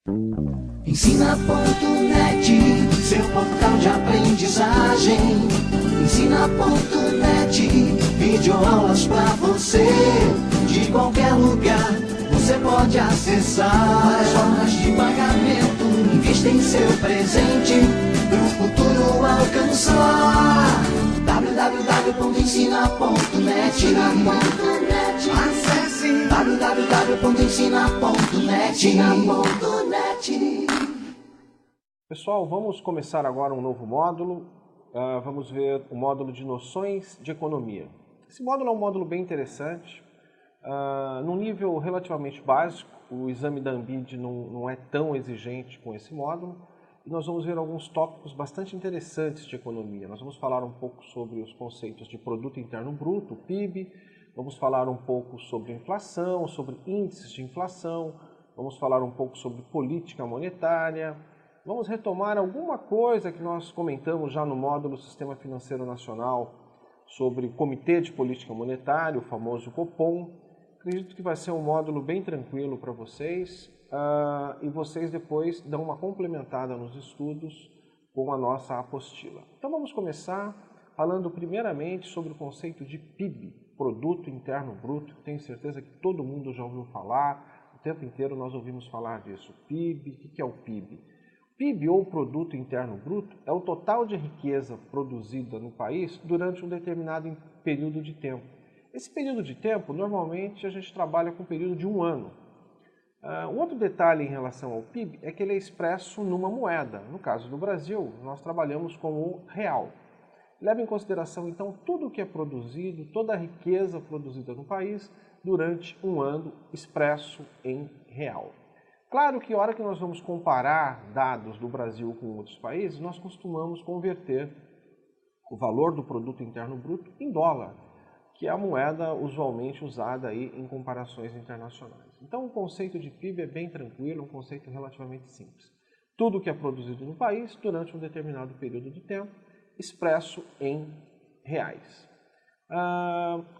Ensina.net, seu portal de aprendizagem. Ensina.net, videoaulas pra você. De qualquer lugar, você pode acessar. As formas de pagamento, invista em seu presente, pro futuro alcançar. www.ensina.net. Acesse www.ensina.net. Pessoal, vamos começar agora um novo módulo. Vamos ver o módulo de noções de economia. Esse módulo é um módulo bem interessante. Num nível relativamente básico, o exame da ANBID não é tão exigente com esse módulo. E nós vamos ver alguns tópicos bastante interessantes de economia. Nós vamos falar um pouco sobre os conceitos de Produto Interno Bruto, PIB. Vamos falar um pouco sobre inflação, sobre índices de inflação. Vamos falar um pouco sobre política monetária. Vamos retomar alguma coisa que nós comentamos já no módulo Sistema Financeiro Nacional sobre Comitê de Política Monetária, o famoso Copom. Acredito que vai ser um módulo bem tranquilo para vocês e vocês depois dão uma complementada nos estudos com a nossa apostila. Então vamos começar falando primeiramente sobre o conceito de PIB, Produto Interno Bruto. Tenho certeza que todo mundo já ouviu falar, o tempo inteiro nós ouvimos falar disso. PIB, o que é o PIB? PIB, ou Produto Interno Bruto, é o total de riqueza produzida no país durante um determinado período de tempo. Esse período de tempo, normalmente, a gente trabalha com um período de um ano. Um outro detalhe em relação ao PIB é que ele é expresso numa moeda. No caso do Brasil, nós trabalhamos com o real. Leva em consideração, então, tudo o que é produzido, toda a riqueza produzida no país durante um ano expresso em real. Claro que a hora que nós vamos comparar dados do Brasil com outros países, nós costumamos converter o valor do Produto Interno Bruto em dólar, que é a moeda usualmente usada aí em comparações internacionais. Então o conceito de PIB é bem tranquilo, um conceito relativamente simples. Tudo que é produzido no país durante um determinado período de tempo, expresso em reais.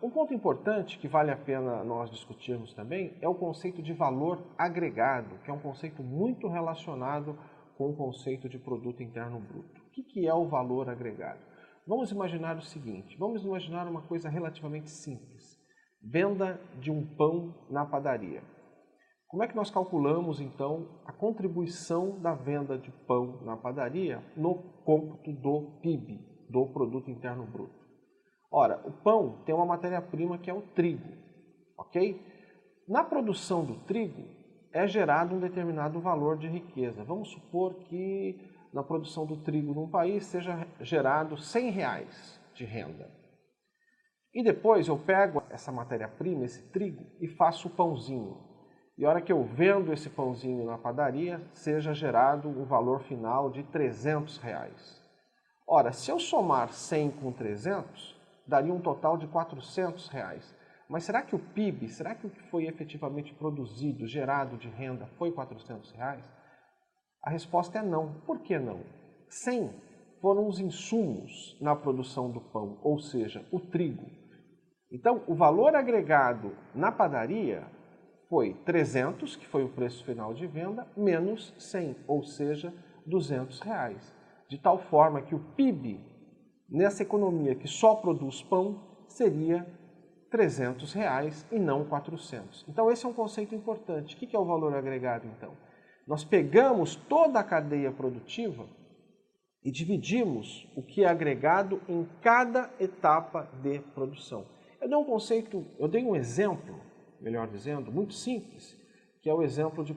Um ponto importante que vale a pena nós discutirmos também é o conceito de valor agregado, que é um conceito muito relacionado com o conceito de Produto Interno Bruto. O que é o valor agregado? Vamos imaginar o seguinte, vamos imaginar uma coisa relativamente simples. Venda de um pão na padaria. Como é que nós calculamos, então, a contribuição da venda de pão na padaria no cômputo do PIB, do Produto Interno Bruto? Ora, o pão tem uma matéria-prima que é o trigo, ok? Na produção do trigo é gerado um determinado valor de riqueza. Vamos supor que na produção do trigo num país seja gerado R$100 de renda. E depois eu pego essa matéria-prima, esse trigo, e faço o pãozinho. E a hora que eu vendo esse pãozinho na padaria, seja gerado um valor final de R$300. Ora, se eu somar 100 com 300, daria um total de R$400. Mas será que o PIB, será que o que foi efetivamente produzido, gerado de renda, foi R$400? A resposta é não. Por que não? 100 foram os insumos na produção do pão, ou seja, o trigo. Então, o valor agregado na padaria foi 300, que foi o preço final de venda, menos 100, ou seja, R$200. De tal forma que o PIB, nessa economia que só produz pão, seria R$300 e não 400. Então, esse é um conceito importante. O que é o valor agregado, então? Nós pegamos toda a cadeia produtiva e dividimos o que é agregado em cada etapa de produção. Eu dei um exemplo, melhor dizendo, muito simples, que é o exemplo de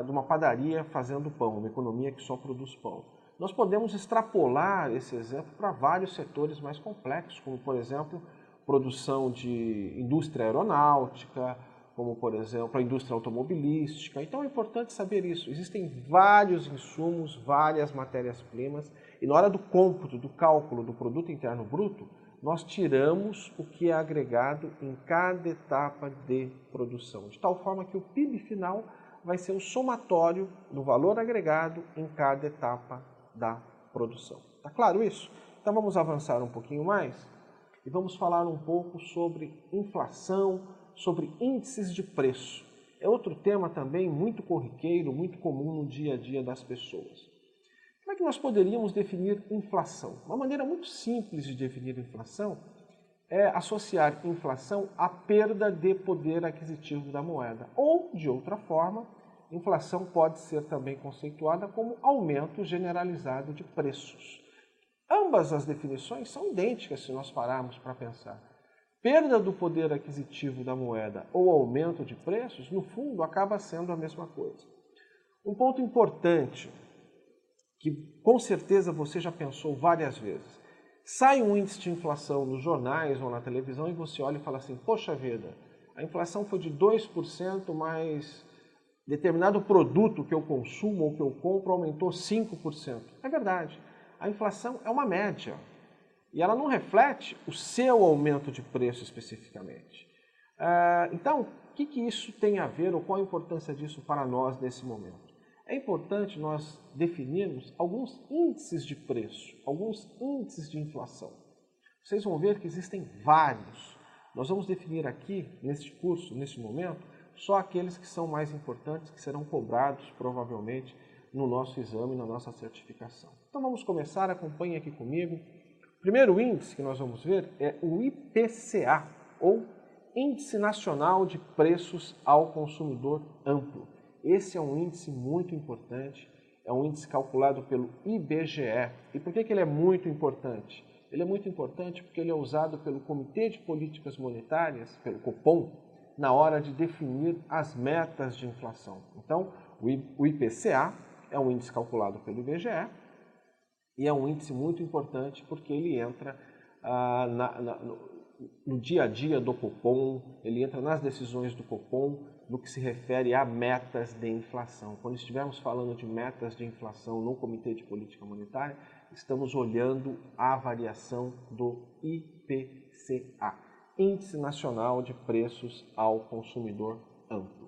uma padaria fazendo pão, uma economia que só produz pão. Nós podemos extrapolar esse exemplo para vários setores mais complexos, como, por exemplo, produção de indústria aeronáutica, como, por exemplo, a indústria automobilística. Então é importante saber isso. Existem vários insumos, várias matérias-primas, e na hora do cômputo, do cálculo do Produto Interno Bruto, nós tiramos o que é agregado em cada etapa de produção, de tal forma que o PIB final vai ser o somatório do valor agregado em cada etapa da produção. Tá claro isso? Então vamos avançar um pouquinho mais e vamos falar um pouco sobre inflação, sobre índices de preço. é outro tema também muito corriqueiro, muito comum no dia a dia das pessoas. Como é que nós poderíamos definir inflação? Uma maneira muito simples de definir inflação é associar inflação à perda de poder aquisitivo da moeda. Ou, de outra forma, inflação pode ser também conceituada como aumento generalizado de preços. Ambas as definições são idênticas se nós pararmos para pensar. Perda do poder aquisitivo da moeda ou aumento de preços, no fundo, acaba sendo a mesma coisa. Um ponto importante, que com certeza você já pensou várias vezes. Sai um índice de inflação nos jornais ou na televisão e você olha e fala assim, poxa vida, a inflação foi de 2%, mas determinado produto que eu consumo ou que eu compro aumentou 5%. É verdade, a inflação é uma média e ela não reflete o seu aumento de preço especificamente. Então, o que isso tem a ver ou qual a importância disso para nós nesse momento? É importante nós definirmos alguns índices de preço, alguns índices de inflação. Vocês vão ver que existem vários. Nós vamos definir aqui, neste curso, neste momento, só aqueles que são mais importantes, que serão cobrados, provavelmente, no nosso exame, na nossa certificação. Então vamos começar, acompanhe aqui comigo. O primeiro índice que nós vamos ver é o IPCA, ou Índice Nacional de Preços ao Consumidor Amplo. Esse é um índice muito importante, é um índice calculado pelo IBGE. E por que ele é muito importante? Ele é muito importante porque ele é usado pelo Comitê de Políticas Monetárias, pelo Copom, na hora de definir as metas de inflação. Então, o IPCA é um índice calculado pelo IBGE e é um índice muito importante porque ele entra no dia a dia do Copom, ele entra nas decisões do Copom, no que se refere a metas de inflação. Quando estivermos falando de metas de inflação no Comitê de Política Monetária, estamos olhando a variação do IPCA, Índice Nacional de Preços ao Consumidor Amplo.